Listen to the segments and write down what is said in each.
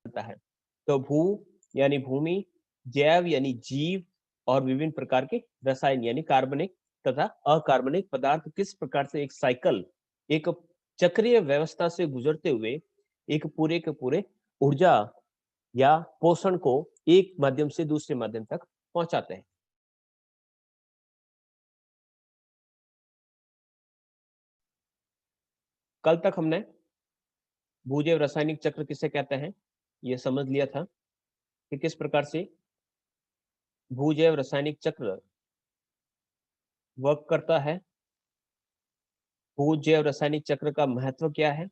चलता है। तो भू यानी भूमि, जैव यानी जीव और विभिन्न प्रकार के रसायन यानी कार्बनिक तथा अकार्बनिक पदार्थ किस प्रकार से एक साइकिल, एक चक्रीय व्यवस्था से गुजरते हुए एक पूरे के पूरे ऊर्जा या पोषण को एक माध्यम से दूसरे माध्यम तक पहुंचाते हैं। कल तक हमने भूजैव रासायनिक चक्र किसे कहते हैं, ये समझ लिया था कि किस प्रकार से भूजैव रासायनिक चक्र वर्क करता है, भूजैव रासायनिक चक्र का महत्व क्या है,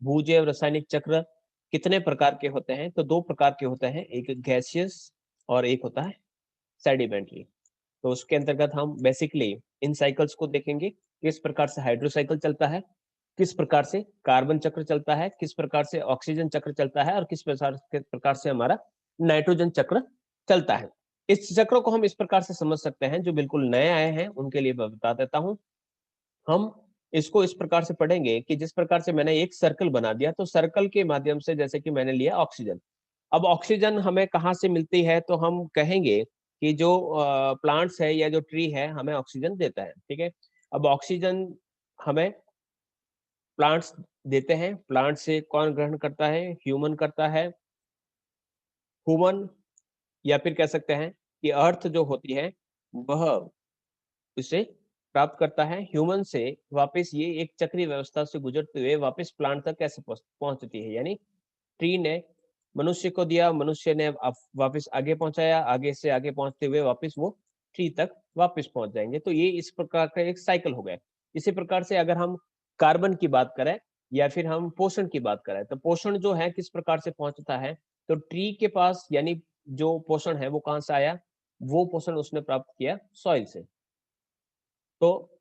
भूजैव रासायनिक चक्र कितने प्रकार के होते हैं। तो दो प्रकार के होते हैं, एक गैसियस और एक होता है सेडिमेंट्री। तो उसके अंतर्गत हम बेसिकली इन साइकिल्स को देखेंगे, किस प्रकार से हाइड्रोसाइकिल चलता है, किस प्रकार से कार्बन चक्र चलता है, किस प्रकार से ऑक्सीजन चक्र चलता है और किस प्रकार से हमारा नाइट्रोजन चक्र चलता है। इस चक्र को हम इस प्रकार से समझ सकते हैं, जो बिल्कुल नए आए हैं उनके लिए मैं बता देता हूं। हम इसको इस प्रकार से पढ़ेंगे कि जिस प्रकार से मैंने एक सर्कल बना दिया, तो सर्कल के माध्यम से जैसे कि मैंने लिया ऑक्सीजन। अब ऑक्सीजन हमें कहाँ से मिलती है, तो हम कहेंगे कि जो प्लांट्स है या जो ट्री है हमें ऑक्सीजन देता है, ठीक है। अब ऑक्सीजन हमें प्लांट्स देते हैं, प्लांट से कौन ग्रहण करता है, ह्यूमन करता है, ह्यूमन या फिर कह सकते हैं कि अर्थ जो होती है वह इसे प्राप्त करता है, ह्यूमन से वापस ये एक चक्रीय व्यवस्था से गुजरते हुए वापस प्लांट तक कैसे पहुंचती है, यानी ट्री ने मनुष्य को दिया, मनुष्य ने वापस आगे पहुंचाया, आगे से आगे पहुंचते हुए वापस वो ट्री तक वापस पहुंच जाएंगे। तो ये इस प्रकार का एक साइकिल हो गया। इसी प्रकार से अगर हम कार्बन की बात करें या फिर हम पोषण की बात करें, तो पोषण जो है किस प्रकार से पहुंचता है, तो ट्री के पास यानी जो पोषण है वो कहां से आया, वो पोषण उसने प्राप्त किया सॉइल से। तो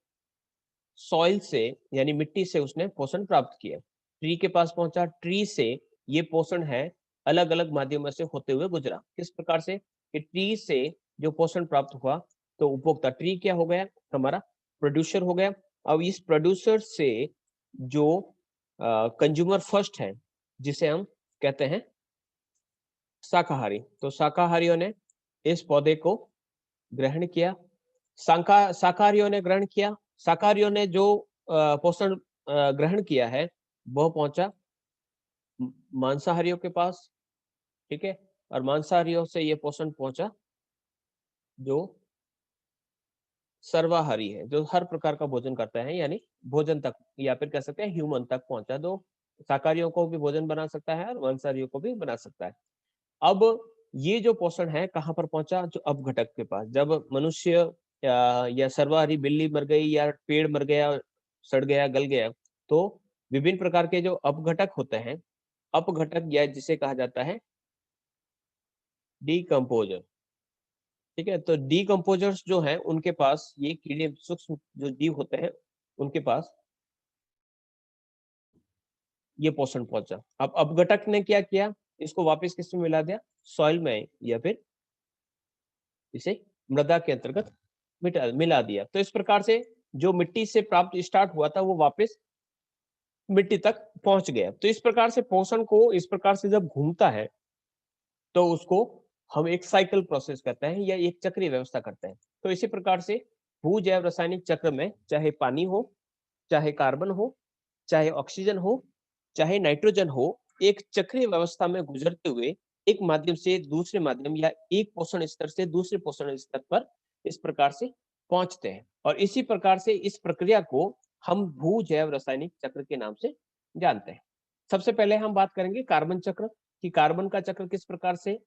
सॉइल से यानी मिट्टी से उसने पोषण प्राप्त किया, ट्री के पास पहुंचा, ट्री से ये पोषण है अलग अलग माध्यमों से होते हुए गुजरा। किस प्रकार से कि ट्री से जो पोषण प्राप्त हुआ, तो उपभोक्ता ट्री क्या हो गया, हमारा प्रोड्यूसर हो गया। अब इस प्रोड्यूसर से जो कंज्यूमर फर्स्ट है, जिसे हम कहते हैं शाकाहारी, तो शाकाहारियों ने इस पौधे को ग्रहण किया, शाकाहारियों ने ग्रहण किया, शाकाहारियों ने जो पोषण ग्रहण किया है वह पहुंचा मांसाहारियों के पास, ठीक है। और मांसाहारियों से ये पोषण पहुंचा जो सर्वाहारी है, जो हर प्रकार का भोजन करता है, यानी भोजन तक या फिर कह सकते हैं ह्यूमन तक पहुंचा। तो शाकाहारियों को भी भोजन बना सकता है और मांसाहारियों को भी बना सकता है। अब ये जो पोषण है कहाँ पर पहुंचा, जो अपघटक के पास। जब मनुष्य या सर्वाहारी बिल्ली मर गई या पेड़ मर गया, सड़ गया, गल गया, तो विभिन्न प्रकार के जो अपघटक होते हैं, अपघटक या जिसे कहा जाता है डीकम्पोजर, ठीक है। तो डीकम्पोजर्स जो हैं उनके पास ये कीड़े सूक्ष्म जो जीव होते हैं उनके पास ये पोषण पहुंचा। अब अपघटक ने क्या किया, इसको वापस किसमें मिला दिया, सॉइल में, या फिर इसे मृदा के अंतर्गत मिला दिया। तो इस प्रकार से जो मिट्टी से प्राप्त स्टार्ट हुआ था वो वापस मिट्टी तक पहुंच गया। तो इस प्रकार से पोषण को इस प्रकार से जब घूमता है तो उसको हम एक साइकिल प्रोसेस कहते हैं या एक चक्रीय व्यवस्था करते हैं। तो इसी प्रकार से भू जैव रासायनिक चक्र में चाहे पानी हो, चाहे कार्बन हो, चाहे ऑक्सीजन हो, चाहे नाइट्रोजन हो, एक चक्रीय व्यवस्था में गुजरते हुए एक माध्यम से दूसरे माध्यम या एक पोषण स्तर से दूसरे पोषण स्तर पर इस प्रकार से पहुंचते हैं। और इसी प्रकार से इस प्रक्रिया को हम भू जैव रासायनिक चक्र के नाम से जानते हैं। सबसे पहले हम बात करेंगे कार्बन चक्र कि कार्बन का चक्र किस प्रकार से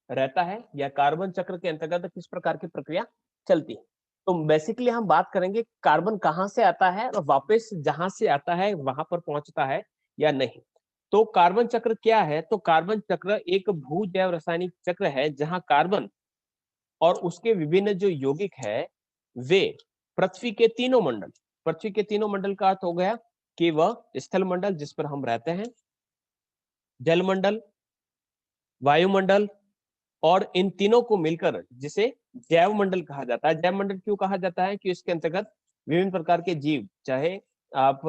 रहता है या कार्बन चक्र के अंतर्गत किस प्रकार की प्रक्रिया चलती है। तो बेसिकली हम बात करेंगे कार्बन कहाँ से आता है और वापस जहां से आता है वहां पर पहुंचता है या नहीं। तो कार्बन चक्र क्या है, तो कार्बन चक्र एक भू जैव रासायनिक चक्र है जहां कार्बन और उसके विभिन्न जो यौगिक है वे पृथ्वी के तीनों मंडल, पृथ्वी के तीनों मंडल का अर्थ हो गया कि वह स्थल मंडल जिस पर हम रहते हैं, जल मंडल, वायुमंडल और इन तीनों को मिलकर जिसे जैव मंडल कहा जाता है। जैव मंडल क्यों कहा जाता है कि इसके अंतर्गत विभिन्न प्रकार के जीव, चाहे आप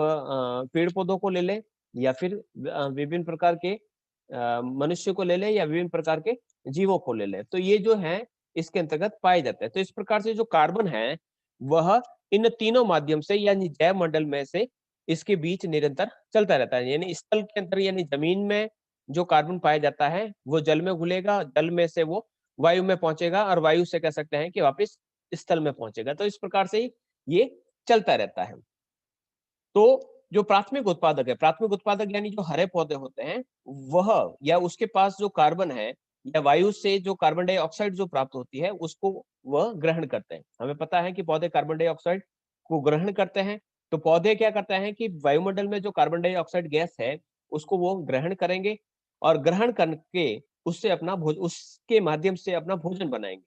पेड़ पौधों को ले लें या फिर विभिन्न प्रकार के मनुष्य को ले लें या विभिन्न प्रकार के जीवों को ले लें, तो ये जो है इसके अंतर्गत पाए जाते हैं। तो इस प्रकार से जो कार्बन है वह इन तीनों माध्यम से यानी जैव मंडल में से इसके बीच निरंतर चलता रहता है। यानी स्थल के अंदर यानी जमीन में जो कार्बन पाया जाता है वो जल में घुलेगा, जल में से वो वायु में पहुंचेगा और वायु से कह सकते हैं कि वापस स्थल में पहुंचेगा। तो इस प्रकार से ही ये चलता रहता है। तो जो प्राथमिक उत्पादक है, प्राथमिक उत्पादक यानी जो हरे पौधे होते हैं वह या उसके पास जो कार्बन है या वायु से जो कार्बन डाइऑक्साइड जो प्राप्त होती है उसको वह ग्रहण करते हैं। हमें पता है कि पौधे कार्बन डाइऑक्साइड को ग्रहण करते हैं। तो पौधे क्या करते हैं कि वायुमंडल में जो कार्बन डाइऑक्साइड गैस है उसको वो ग्रहण करेंगे और ग्रहण करके उससे अपना उसके माध्यम से अपना भोजन बनाएंगे।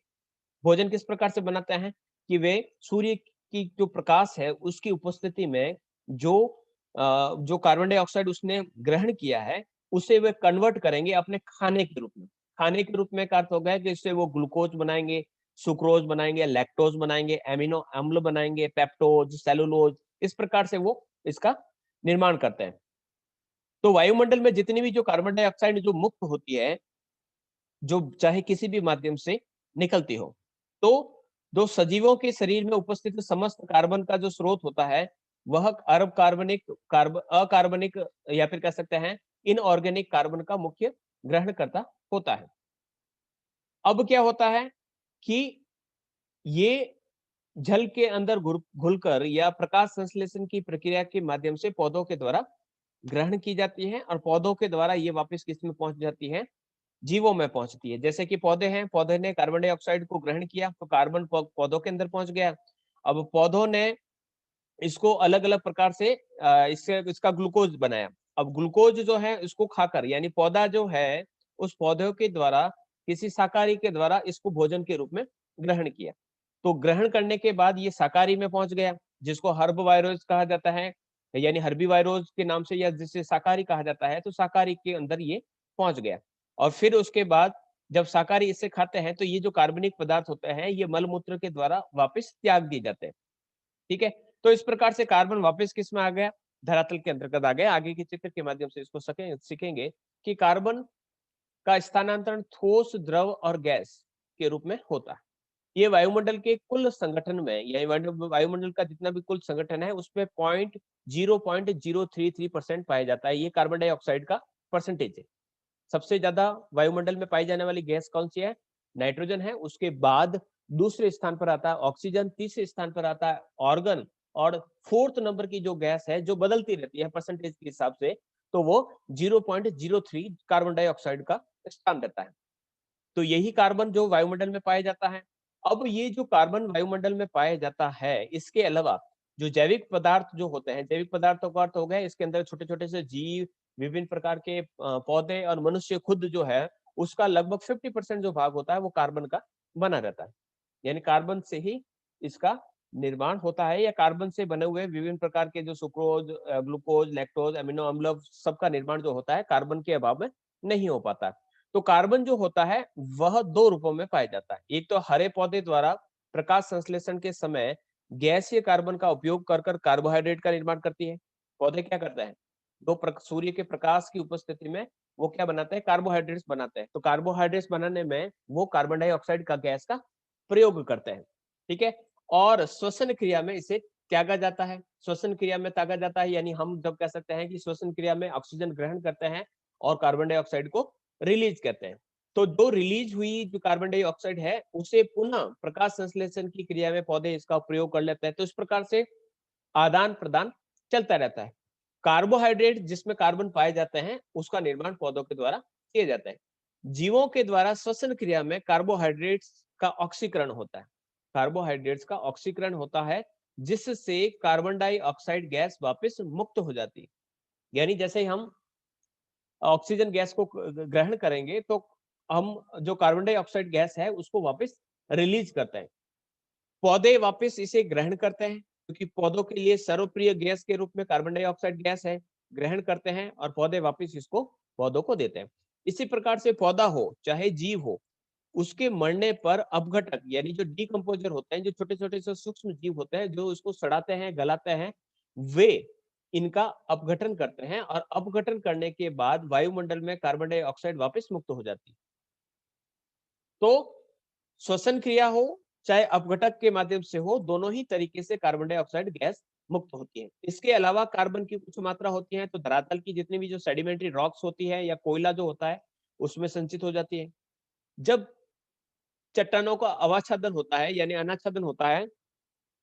भोजन किस प्रकार से बनाते हैं कि वे सूर्य की जो प्रकाश है उसकी उपस्थिति में जो जो कार्बन डाइऑक्साइड उसने ग्रहण किया है उसे वे कन्वर्ट करेंगे अपने खाने के रूप में। खाने के रूप में का अर्थ हो गया कि इससे वो ग्लूकोज बनाएंगे, सुक्रोज बनाएंगे, लैक्टोज बनाएंगे, एमिनो अम्ल बनाएंगे, पेप्टोज, सेलुलोज, इस प्रकार से वो इसका निर्माण करते हैं। तो वायुमंडल में जितनी भी जो कार्बन डाइऑक्साइड जो मुक्त होती है, जो चाहे किसी भी माध्यम से निकलती हो, तो जो सजीवों के शरीर में उपस्थित समस्त कार्बन का जो स्रोत होता है वह अकार्बनिक या फिर कह सकते हैं इनऑर्गेनिक कार्बन का मुख्य ग्रहणकर्ता होता है। अब क्या होता है कि ये जल के अंदर घुलकर या प्रकाश संश्लेषण की प्रक्रिया के माध्यम से पौधों के द्वारा ग्रहण की जाती है और पौधों के द्वारा ये वापस किस में पहुंच जाती है, जीवों में पहुंचती है। जैसे कि पौधे हैं, पौधे ने कार्बन डाइऑक्साइड को ग्रहण किया तो कार्बन पौधों के अंदर पहुंच गया। अब पौधों ने इसको अलग अलग प्रकार से इससे इसका ग्लूकोज बनाया। अब ग्लूकोज जो है इसको खाकर यानी पौधा जो है उस पौधों के द्वारा किसी शाकाहारी के द्वारा इसको भोजन के रूप में ग्रहण किया। तो ग्रहण करने के बाद ये शाकाहारी में पहुंच गया जिसको हर्ब वायरोस कहा जाता है, यानी हर्बी वायरोस के नाम से या जिसे शाकाहारी कहा जाता है। तो शाकाहारी के अंदर ये पहुंच गया और फिर उसके बाद जब शाकाहारी इसे खाते हैं तो ये जो कार्बनिक पदार्थ होते हैं ये मल मूत्र के द्वारा वापस त्याग दिए जाते हैं। ठीक है, तो इस प्रकार से कार्बन वापस किस में आ गया, धरातल के अंतर्गत आ गया। आगे के चित्र के माध्यम से इसको सीखेंगे कि कार्बन का स्थानांतरण ठोस, द्रव और गैस के रूप में होता है। ये वायुमंडल के कुल संगठन में या वायुमंडल का जितना भी कुल संगठन है उसमें 0.033% पाया जाता है। ये कार्बन डाइऑक्साइड का परसेंटेज है। सबसे ज्यादा वायुमंडल में पाई जाने वाली गैस कौन सी है, नाइट्रोजन है। उसके बाद दूसरे स्थान पर आता है ऑक्सीजन, तीसरे स्थान पर आता है ऑर्गन और फोर्थ नंबर की जो गैस है जो बदलती रहती है परसेंटेज के हिसाब से, तो वो 0.03 कार्बन डाइऑक्साइड का स्थान रहता है। तो यही कार्बन जो वायुमंडल में पाया जाता है। अब ये जो कार्बन वायुमंडल में पाया जाता है इसके अलावा जो जैविक पदार्थ जो होते हैं, जैविक पदार्थों का अर्थ हो गया इसके अंदर छोटे छोटे से जीव, विभिन्न प्रकार के पौधे और मनुष्य खुद जो है उसका लगभग 50% जो भाग होता है वो कार्बन का बना रहता है। यानी कार्बन से ही इसका निर्माण होता है या कार्बन से बने हुए विभिन्न प्रकार के जो सुक्रोज, ग्लूकोज, लैक्टोज, अमीनो अम्ल सबका निर्माण जो होता है कार्बन के अभाव में नहीं हो पाता। तो कार्बन जो होता है वह दो रूपों में पाया जाता है। एक तो हरे पौधे द्वारा प्रकाश संश्लेषण के समय गैसीय कार्बन का उपयोग कर कार्बोहाइड्रेट का निर्माण करती है। पौधे क्या करते हैं, दो सूर्य के प्रकाश की उपस्थिति में वो क्या बनाते हैं, कार्बोहाइड्रेट्स बनाते हैं। तो कार्बोहाइड्रेट्स बनाने में वो कार्बन डाइऑक्साइड का गैस का प्रयोग करते हैं। ठीक है, और श्वसन क्रिया में इसे त्यागा जाता है। श्वसन क्रिया में त्यागा जाता है यानी हम जब कह सकते हैं कि श्वसन क्रिया में ऑक्सीजन ग्रहण करते हैं और कार्बन डाइऑक्साइड को रिलीज करते हैं। तो जो रिलीज हुई जो कार्बन डाइऑक्साइड है उसे पुनः प्रकाश संश्लेषण की क्रिया में पौधे इसका प्रयोग कर लेते हैं। तो इस प्रकार से आदान प्रदान चलता रहता है। कार्बोहाइड्रेट जिसमें कार्बन पाए जाते हैं उसका निर्माण पौधों के द्वारा किया जाता है। जीवों के द्वारा श्वसन क्रिया में कार्बोहाइड्रेट्स का ऑक्सीकरण होता है। कार्बोहाइड्रेट्स का ऑक्सीकरण होता है जिससे कार्बन डाइऑक्साइड गैस वापस मुक्त हो जाती है। यानी जैसे हम ऑक्सीजन गैस को ग्रहण करेंगे तो हम जो कार्बन डाइऑक्साइड गैस है उसको वापस रिलीज करते हैं। पौधे वापस इसे ग्रहण करते हैं क्योंकि पौधों के लिए सर्वप्रिय गैस के रूप में कार्बन डाइऑक्साइड गैस है, ग्रहण करते हैं और पौधे वापस इसको पौधों को देते हैं। इसी प्रकार से पौधा हो चाहे जीव हो, उसके मरने पर अपघटक यानी जो डिकम्पोजर होते हैं, जो छोटे छोटे से सूक्ष्म जीव होते हैं जो इसको सड़ाते हैं, गलाते हैं, वे इनका अपघटन करते हैं और अपघटन करने के बाद वायुमंडल में कार्बन डाइऑक्साइड वापस मुक्त हो जाती है। तो श्वसन क्रिया हो चाहे अपघटक के माध्यम से हो, दोनों ही तरीके से कार्बन डाइऑक्साइड गैस मुक्त होती है। इसके अलावा कार्बन की कुछ मात्रा होती है तो धरातल की जितनी भी जो सेडिमेंट्री रॉक्स होती है या कोयला जो होता है उसमें संचित हो जाती है। जब चट्टानों का अवाच्छादन होता है यानी अनाच्छादन होता है,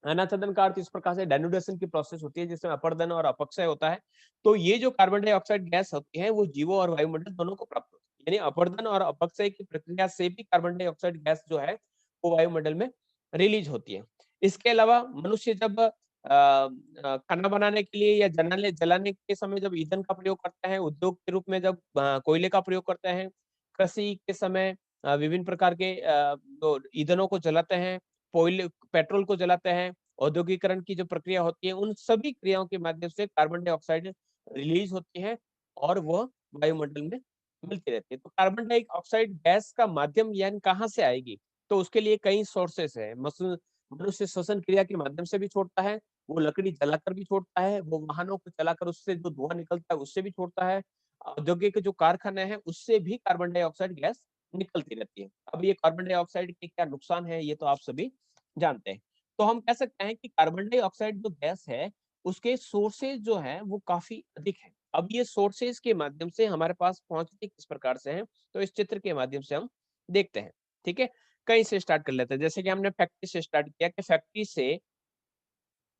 अनाच्छादन का अर्थ इस प्रकार से डेनुडेशन की प्रोसेस होती है जिसमें अपर्दन और अपक्षय होता है। तो ये जो कार्बन डाइऑक्साइड गैस होती है वो जीवों और वायुमंडल दोनों को प्राप्त होती है। यानी अपर्दन और अपक्षय की प्रक्रिया से भी कार्बन डाइऑक्साइड गैस जो है वो वायुमंडल में रिलीज होती है। इसके अलावा मनुष्य जब खाना बनाने के लिए या जलाने जलाने के समय जब ईंधन का प्रयोग करता है, उद्योग के रूप में जब कोयले का प्रयोग करते हैं, कृषि के समय विभिन्न प्रकार के जो ईंधनों को जलाते हैं, कोयले पेट्रोल को जलाते हैं, औद्योगिकरण की जो प्रक्रिया होती है, उन सभी क्रियाओं के माध्यम से कार्बन डाइऑक्साइड रिलीज होती है और वह वायुमंडल में मिलती रहती है। तो कार्बन डाइऑक्साइड गैस का माध्यम यानी कहाँ से आएगी? तो उसके लिए कई सोर्सेस है। मनुष्य श्वसन क्रिया के माध्यम से भी छोड़ता है, वो लकड़ी जलाकर भी छोड़ता है, वो वाहनों को चलाकर उससे जो धुआं निकलता है उससे भी छोड़ता है। औद्योगिक जो कारखाने हैं उससे भी कार्बन डाइऑक्साइड गैस निकलती रहती है। अब ये कार्बन डाइऑक्साइड के क्या नुकसान है ये तो आप सभी जानते हैं। तो हम कह सकते हैं कि कार्बन डाइऑक्साइड जो गैस है, उसके सोर्सेज जो हैं वो काफ़ी अधिक हैं। अब ये सोर्सेज के माध्यम से हमारे पास पहुँचती किस प्रकार से हैं, तो इस चित्र के माध्यम से हम देखते हैं, ठीक है? कहीं से स्टार्ट कर लेते हैं, जैसे कि हमने फैक्ट्री से स्टार्ट किया कि फैक्ट्री से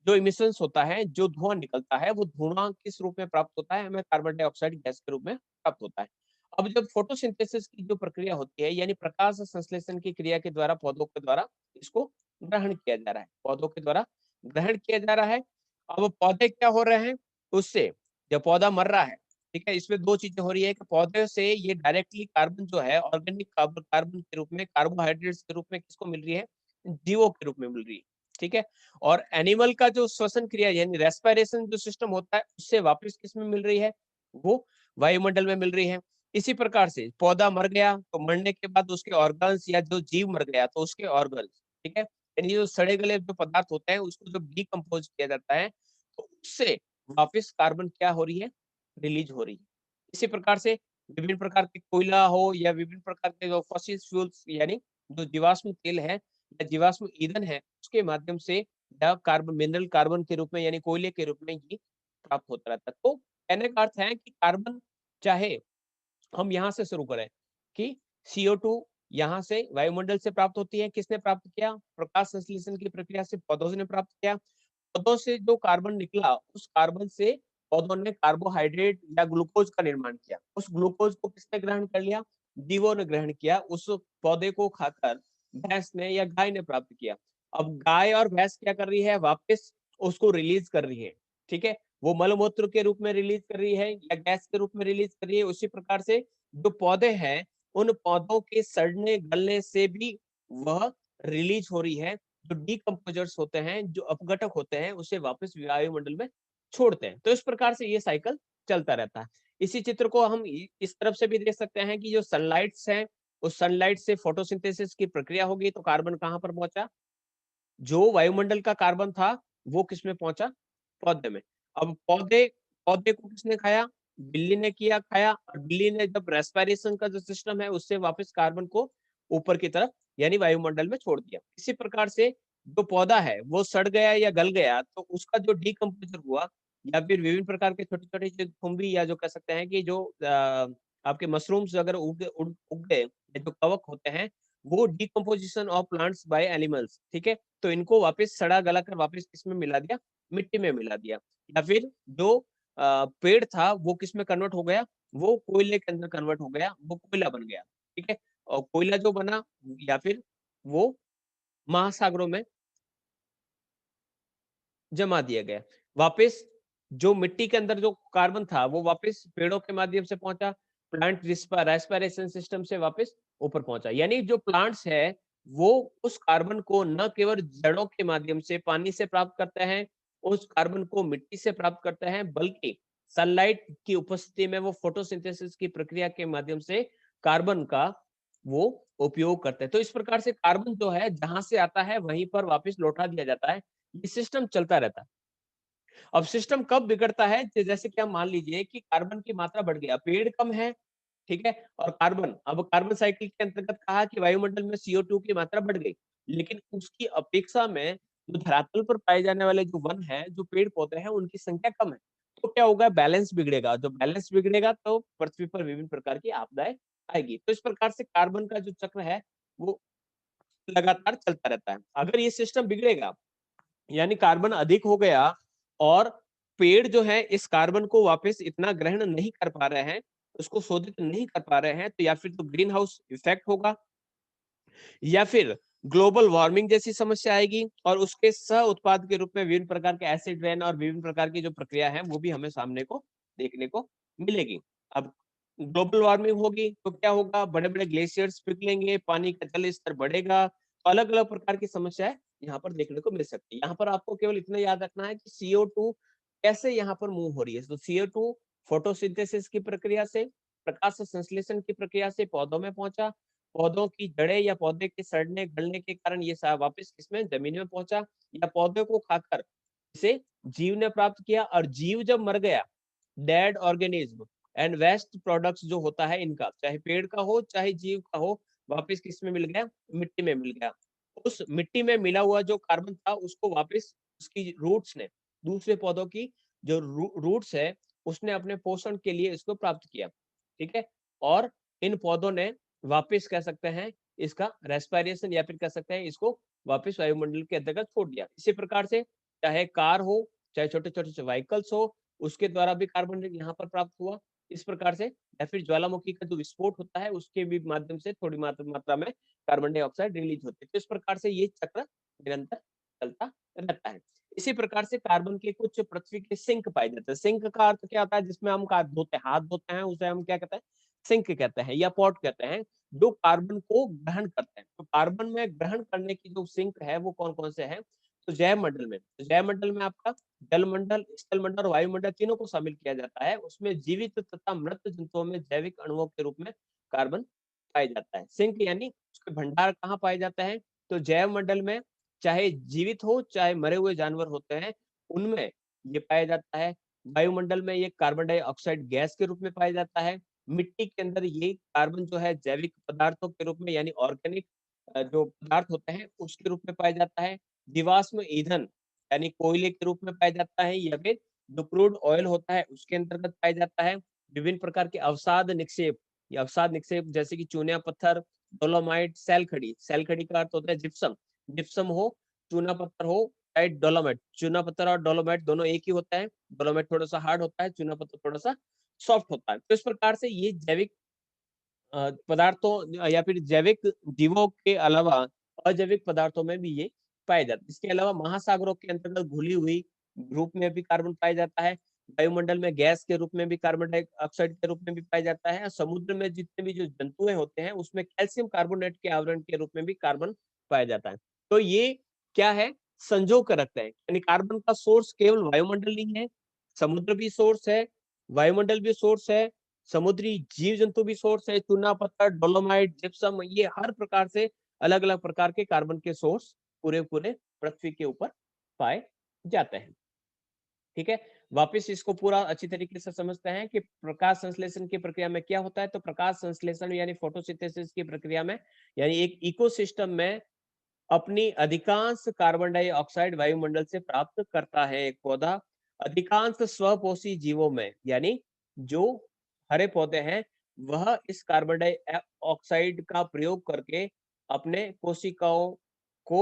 जो इमिशंस होता है, जो धुआँ निकलता है, वो धुआँ किस रूप में प्राप्त होता है? हमें कार्बन डाइऑक्साइड गैस के रूप में प्राप्त होता है। अब जब फोटोसिंथेसिस की जो प्रक्रिया होती है, यानी प्रकाश संश्लेषण की क्रिया के द्वारा पौधों के द्वारा इसको ग्रहण किया जा रहा है, पौधों के द्वारा ग्रहण किया जा रहा है। अब पौधे क्या हो रहे हैं? उससे जब पौधा मर रहा है, ठीक है? इसमें 2 चीज़ें हो रही है कि पौधे से ये डायरेक्टली कार्बन जो है ऑर्गेनिक कार्बन के रूप में, कार्बोहाइड्रेट्स के रूप में किसको मिल रही है? जीवों के रूप में मिल रही है, ठीक है? और एनिमल का जो श्वसन क्रिया यानी रेस्पिरेशन जो सिस्टम होता है, उससे वापस किसमें मिल रही है? वो वायुमंडल में मिल रही है। इसी प्रकार से पौधा मर गया, तो मरने के बाद उसके ऑर्गन्स या जो जीव मर गया तो उसके ऑर्गन्स, ठीक है? यानी जो सड़े गले जो पदार्थ होते हैं उसको जब डिकम्पोज़ किया जाता है, तो उससे वापस कार्बन क्या हो रही है? रिलीज़ हो रही है। इसी प्रकार से विभिन्न प्रकार के कोयला हो या विभिन्न प्रकार के जो फॉसिल फ्यूल्स यानी जो जीवाश्म तेल है या जीवाश्म ईंधन है, उसके माध्यम से या कार्बन मिनरल कार्बन के रूप में यानी कोयले के रूप में ये प्राप्त होता रहता है। तो कहने का अर्थ है कि कार्बन चाहे हम यहाँ से शुरू करें कि CO2 यहाँ से वायुमंडल से प्राप्त होती है, किसने प्राप्त किया? प्रकाश संश्लेषण की प्रक्रिया से पौधों ने प्राप्त किया। पौधों से जो कार्बन निकला, उस कार्बन से पौधों ने कार्बोहाइड्रेट या ग्लूकोज का निर्माण किया। उस ग्लूकोज को किसने ग्रहण कर लिया? जीवों ने ग्रहण किया। उस पौधे को खाकर भैंस ने या गाय ने प्राप्त किया। अब गाय और भैंस क्या कर रही है? वापस उसको रिलीज़ कर रही है, ठीक है? वो मलमूत्र के रूप में रिलीज़ कर रही है या गैस के रूप में रिलीज़ कर रही है। उसी प्रकार से जो पौधे हैं, उन पौधों के सड़ने, गलने से भी वह रिलीज़ हो रही है। जो डिकम्पोज़र्स होते हैं, जो अपघटक होते हैं, उसे वापस वायुमंडल में छोड़ते हैं। तो इस प्रकार से ये साइकिल चलता रहता है। इसी चित्र को हम इस तरफ से भी देख सकते हैं कि जो सनलाइट्स हैं, उस सनलाइट से फोटोसिंथेसिस की प्रक्रिया होगी तो कार्बन कहाँ पर पहुँचा? जो वायुमंडल का कार्बन था, वो किसमें पहुँचा? पौधे में। अब पौधे पौधे को किसने खाया? बिल्ली ने किया खाया और बिल्ली ने जब रेस्पिरेशन का जो सिस्टम है, उससे वापस कार्बन को ऊपर की तरफ यानी वायुमंडल में छोड़ दिया। इसी प्रकार से जो पौधा है, वो सड़ गया या गल गया, तो उसका जो डिकम्पोज़र हुआ या फिर विभिन्न प्रकार के छोटे-छोटे जो फुम्बी या जो कह सकते हैं कि जो आपके मशरूम्स अगर उग गए, या जो कवक होते हैं, वो decomposition of plants by animals, ठीक है? तो इनको वापस सड़ा-गला कर वापस किसमें मिला दिया? मिट्टी में मिला दिया। या फिर जो पेड़ था वो किसमें कन्वर्ट हो गया? वो कोयले के अंदर कन्वर्ट हो गया, वो कोयला बन गया, ठीक है? और कोयला जो बना या फिर वो महासागरों में जमा दिया गया। वापस जो मिट्टी के अंदर जो कार्बन था वो वापस पेड़ों के माध्यम से पहुँचा, प्लांट रेस्पिरेशन सिस्टम से वापस ऊपर पहुँचा। यानी जो प्लांट्स है, वो उस कार्बन को न केवल जड़ों के माध्यम से पानी से प्राप्त करते हैं, उस कार्बन को मिट्टी से प्राप्त करते हैं, बल्कि सनलाइट की उपस्थिति में वो फोटोसिंथेसिस की प्रक्रिया के माध्यम से कार्बन का वो उपयोग करते हैं। तो इस प्रकार से कार्बन जो है जहाँ से आता है वहीं पर वापस लौटा दिया जाता है। ये सिस्टम चलता रहता है। अब सिस्टम कब बिगड़ता है, जैसे कि हम मान लीजिए कि कार्बन की मात्रा बढ़ गया, पेड़ कम है, ठीक है? और कार्बन, अब कार्बन साइकिल के अंतर्गत कहा कि वायुमंडल में CO2 की मात्रा बढ़ गई, लेकिन उसकी अपेक्षा में जो धरातल पर पाए जाने वाले जो वन हैं, जो पेड़-पौधे हैं, उनकी संख्या कम है। तो क्या होगा, बैलेंस बिगड़ेगा, जो बैलेंस बिगड़ेगा तो पृथ्वी पर विभिन्न प्रकार की आपदाएँ आएगी। तो इस प्रकार से कार्बन का जो चक्र है, वो लगातार चलता रहता है। अगर ये सिस्टम बिगड़ेगा, यानी कार्बन अधिक हो गया और पेड़ जो है इस कार्बन को वापस इतना ग्रहण नहीं कर पा रहे हैं, उसको शोधित नहीं कर पा रहे हैं, तो या फिर तो ग्रीन हाउस इफेक्ट होगा, या फिर ग्लोबल वार्मिंग जैसी समस्या आएगी, और उसके सह उत्पाद के रूप में विभिन्न प्रकार के एसिड रेन और विभिन्न प्रकार की जो प्रक्रिया है वो भी हमें सामने को देखने को मिलेगी। अब ग्लोबल वार्मिंग होगी तो क्या होगा, बड़े-बड़े ग्लेशियर्स पिघलेंगे, पानी का जल स्तर बढ़ेगा, तो अलग-अलग प्रकार की समस्याएं यहाँ पर देखने को मिल सकती है। यहाँ पर आपको केवल इतना याद रखना है कि CO2 कैसे यहाँ पर मूव हो रही है। तो CO2 फोटोसिंथेसिस की प्रक्रिया से, प्रकाश संश्लेषण की प्रक्रिया से पौधों में पहुंचा, पौधों की जड़ें या पौधे के सड़ने गलने के कारण ये वापस किसमें, जमीन में पहुंचा, या पौधे को खाकर इसे जीव ने प्राप्त किया, और जीव जब मर गया, dead organism and waste products जो होता है इनका, चाहे पेड़ का हो चाहे जीव का हो, वापस किस में मिल गया, मिट्टी में मिल गया। उस मिट्टी में मिला हुआ जो कार्बन था उसको वापस उसकी रूट्स ने, दूसरे पौधों की जो रूट्स है, उसने अपने पोषण के लिए इसको प्राप्त किया, ठीक है? और इन पौधों ने वापस कह सकते हैं इसका रेस्पिरेशन, या फिर कह सकते हैं इसको वापस वायुमंडल के अंतर्गत छोड़ दिया। इसी प्रकार से चाहे कार हो, चाहे छोटे-छोटे व्हीकल्स हो, उसके द्वारा भी कार्बन यहाँ पर प्राप्त हुआ। इस प्रकार से, या फिर ज्वालामुखी का जो विस्फोट होता है उसके भी माध्यम से थोड़ी मात्रा में कार्बन डाइऑक्साइड रिलीज होती है। तो इस प्रकार से ये चक्र निरंतर चलता रहता है। इसी प्रकार से कार्बन के कुछ पृथ्वी के सिंक पाए जाते हैं। सिंक का अर्थ क्या होता है, जिसमें हम धोते हैं, हाथ धोते हैं, उसे हम क्या कहते हैं, सिंक कहते हैं या पॉट कहते हैं, जो कार्बन को ग्रहण करते हैं। तो कार्बन में ग्रहण करने की जो सिंक है वो कौन-कौन से हैं? तो जैवमंडल में, तो जैवमंडल में आपका जलमंडल, स्थलमंडल और वायुमंडल तीनों को शामिल किया जाता है। उसमें जीवित तथा मृत जंतुओं में जैविक अणुओं के रूप में कार्बन पाया जाता है। सिंक यानी उसके भंडार कहाँ पाए जाते हैं? तो जैवमंडल में, चाहे जीवित हो चाहे मरे हुए जानवर होते हैं, उनमें ये पाया जाता है। वायुमंडल में ये कार्बन डाइऑक्साइड गैस के रूप में पाया जाता है। मिट्टी के अंदर ये कार्बन जो है जैविक पदार्थों के रूप में, यानी ऑर्गेनिक जो पदार्थ होते हैं उसके रूप में पाया जाता है। जीवाश्म ईंधन यानी कोयले के रूप में पाया जाता है, या फिर जो क्रूड ऑयल होता है उसके अंतर्गत पाया जाता है। विभिन्न प्रकार के अवसाद निक्षेप, या अवसाद निक्षेप जैसे कि चूना पत्थर, डोलोमाइट, सैलखड़ी, सैलखड़ी का अर्थ होता है जिप्सम, जिप्सम हो, चूना पत्थर हो, चाहे डोलोमाइट, चूना पत्थर और डोलोमाइट दोनों एक ही होता है। डोलोमाइट थोड़ा-सा हार्ड होता है, चूना पत्थर थोड़ा-सा सॉफ्ट होता है। तो इस प्रकार से ये जैविक पदार्थों या फिर जैविक जीवों के अलावा अजैविक पदार्थों में भी ये पाए जाते हैं। इसके अलावा महासागरों के अंतर्गत घुली हुई रूप में भी कार्बन पाया जाता है। वायुमंडल में गैस के रूप में भी कार्बन डाइऑक्साइड के रूप में भी पाया जाता है। और समुद्र में जितने भी जो जंतुएं होते हैं उसमें कैल्शियम कार्बोनेट के आवरण के रूप में भी कार्बन पाया जाता है। तो ये क्या है, संजो कर रखते हैं, यानी कार्बन का सोर्स केवल वायुमंडल नहीं है, समुद्र भी सोर्स है, वायुमंडल भी सोर्स है, समुद्री जीव-जंतु भी सोर्स है, चूना-पत्थर, डोलोमाइट, जिप्सम, ये हर प्रकार से अलग-अलग प्रकार के कार्बन के सोर्स पूरे-पूरे पृथ्वी के ऊपर पाए जाते हैं। ठीक है? वापिस इसको पूरा अच्छी तरीके से समझते हैं कि प्रकाश संश्लेषण की प्रक्रिया में क्या होता है, तो प्रकाश संश्लेषण यानी फोटोसिंथेसिस की प्रक्रिया में, यानी एक इकोसिस्टम में अपनी अधिकांश कार्बन डाइऑक्साइड वायुमंडल से प्राप्त करता है एक पौधा। अधिकांश स्वपोषी जीवों में, यानी जो हरे पौधे हैं, वह इस कार्बन डाइऑक्साइड का प्रयोग करके अपने कोशिकाओं को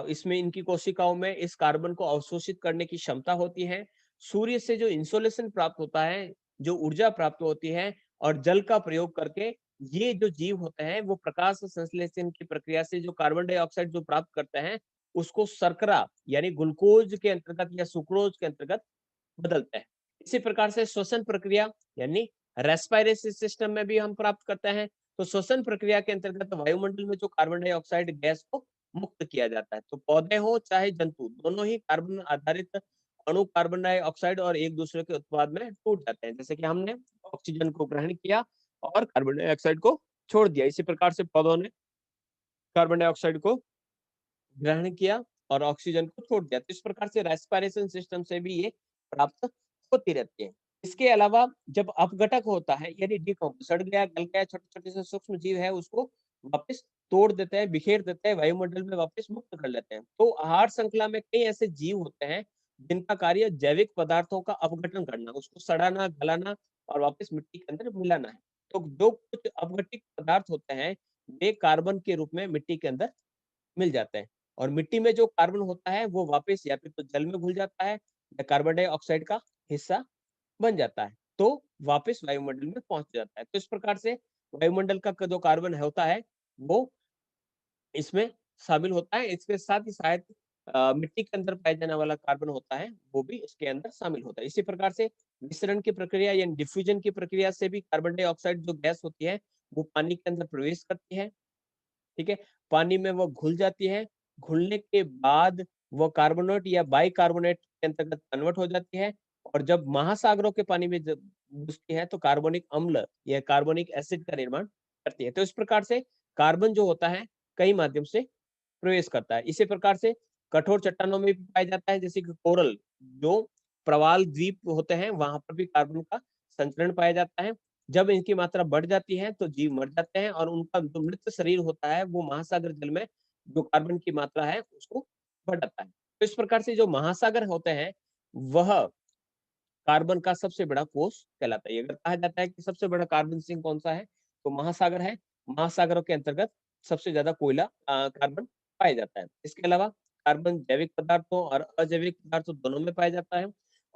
इसमें इनकी कोशिकाओं में इस कार्बन को अवशोषित करने की क्षमता होती है। सूर्य से जो इंसोलेशन प्राप्त होता है, जो ऊर्जा प्राप्त होती है, और जल का प्रयोग करके ये जो जीव होते हैं वो प्रकाश संश्लेषण की प्रक्रिया से जो कार्बन डाइऑक्साइड जो प्राप्त करते हैं उसको शर्करा यानी ग्लूकोज के अंतर्गत या सुक्रोज के अंतर्गत बदलते हैं। इसी प्रकार से श्वसन प्रक्रिया यानी रेस्पिरेटरी सिस्टम में भी हम प्राप्त करते हैं। तो श्वसन प्रक्रिया के अंतर्गत वायुमंडल में जो कार्बन डाइऑक्साइड गैस को मुक्त किया जाता है। तो पौधे हो चाहे जंतु, दोनों ही कार्बन आधारित अणु कार्बन डाइऑक्साइड और एक दूसरे के उत्पाद में टूट जाते हैं। जैसे कि हमने ऑक्सीजन को ग्रहण किया और कार्बन डाइऑक्साइड को छोड़ दिया। इसी प्रकार से पौधों ने कार्बन डाइऑक्साइड को ग्रहण किया और ऑक्सीजन को छोड़ दिया। तो इस प्रकार से रेस्पिरेशन सिस्टम से भी ये प्राप्त होती रहती है। इसके अलावा जब अपघटक होता है यानी डिकम्पोज, सड़ गया, गल गया, छोटे-छोटे से सूक्ष्म जीव है उसको वापस तोड़ देते हैं, बिखेर देते हैं, वायुमंडल में वापस मुक्त कर लेते हैं। तो आहार श्रृंखला में कई ऐसे जीव होते हैं जिनका कार्य जैविक पदार्थों का अपघटन करना, उसको सड़ाना, गलाना और वापस मिट्टी के अंदर मिलाना है। तो जो कुछ अपघटित पदार्थ होते हैं, वे कार्बन के रूप में मिट्टी के अंदर मिल जाते हैं और मिट्टी में जो कार्बन होता है वो वापस या फिर तो जल में घुल जाता है या कार्बन डाइऑक्साइड का हिस्सा बन जाता है, तो वापस वायुमंडल में पहुंच जाता है। तो इस प्रकार से वायुमंडल का जो कार्बन होता है वो इसमें शामिल होता है। इसके साथ ही शायद मिट्टी के अंदर पाया जाने वाला कार्बन होता है, वो भी इसके अंदर शामिल होता है। इसी प्रकार से विसरण की प्रक्रिया यानी डिफ्यूजन की प्रक्रिया से भी कार्बन डाइऑक्साइड जो गैस होती है, वो पानी के अंदर प्रवेश करती है, ठीक है? पानी में वो घुल जाती है, घुलने के बाद वो कार्बोनेट या बाइकार्बोनेट के अंतर्गत कन्वर्ट हो जाती है और जब महासागरों के पानी में जब घुसती है, तो कार्बनिक अम्ल या कार्बनिक एसिड का निर्माण करती है। तो इस प्रकार से कार्बन जो होता है, कई माध्यम से प्रवेश करता है। इसी प्रकार से कठोर चट्टानों में भी पाया जाता है जैसे कि कोरल जो प्रवाल द्वीप होते हैं वहां पर भी कार्बन का संचरण पाया जाता है। जब इनकी मात्रा बढ़ जाती है तो जीव मर जाते हैं और उनका जो मृत शरीर होता है वो महासागर जल में जो कार्बन की मात्रा है उसको बढ़ाता है। तो इस प्रकार से जो महासागर होते हैं वह कार्बन का सबसे बड़ा कोष कहलाता है। अगर कहा जाता है कि सबसे बड़ा कार्बन सिंक कौन सा है तो महासागर है। महासागरों के अंतर्गत सबसे ज्यादा कोयला कार्बन पाया जाता है। इसके अलावा कार्बन जैविक पदार्थों और अजैविक पदार्थों दोनों में पाया जाता है।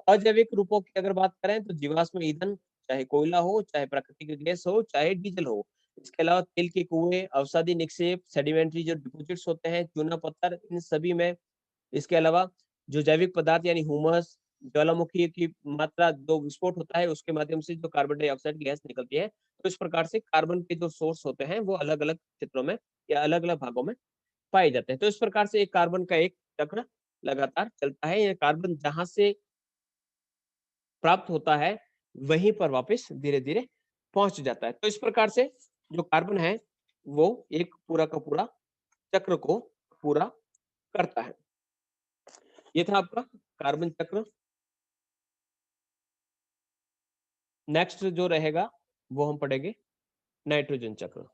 अजैविक रूपों की अगर बात करें तो जीवाश्म ईंधन चाहे कोयला हो, चाहे प्राकृतिक गैस हो, चाहे डीजल हो। इसके अलावा तेल के कुएं, अवसादी निक्षेप, सेडिमेंट्री जो डिपॉजिट्स होते हैं, चूना पत्थर, इन सभी में। इसके अलावा जो जैविक पदार्थ यानी ह्यूमस, ज्वालामुखी की मात्रा जो विस्फोट होता है उसके माध्यम से जो कार्बन डाइऑक्साइड गैस निकलती है। तो इस प्रकार से कार्बन के जो सोर्स होते हैं वो अलग-अलग क्षेत्रों में या अलग-अलग भागों में पाए जाते हैं। तो इस प्रकार से एक कार्बन का एक चक्र लगातार चलता है। ये कार्बन जहाँ से प्राप्त होता है, वहीं पर वापस धीरे-धीरे पहुँच जाता है। तो इस प्रकार से जो कार्बन है, वो एक पूरा का पूरा चक्र को पूरा करता है। ये था आपका कार्बन चक्र। नेक्स्ट जो रहेगा, वो हम पढ़ेंगे नाइट्रोजन चक्र।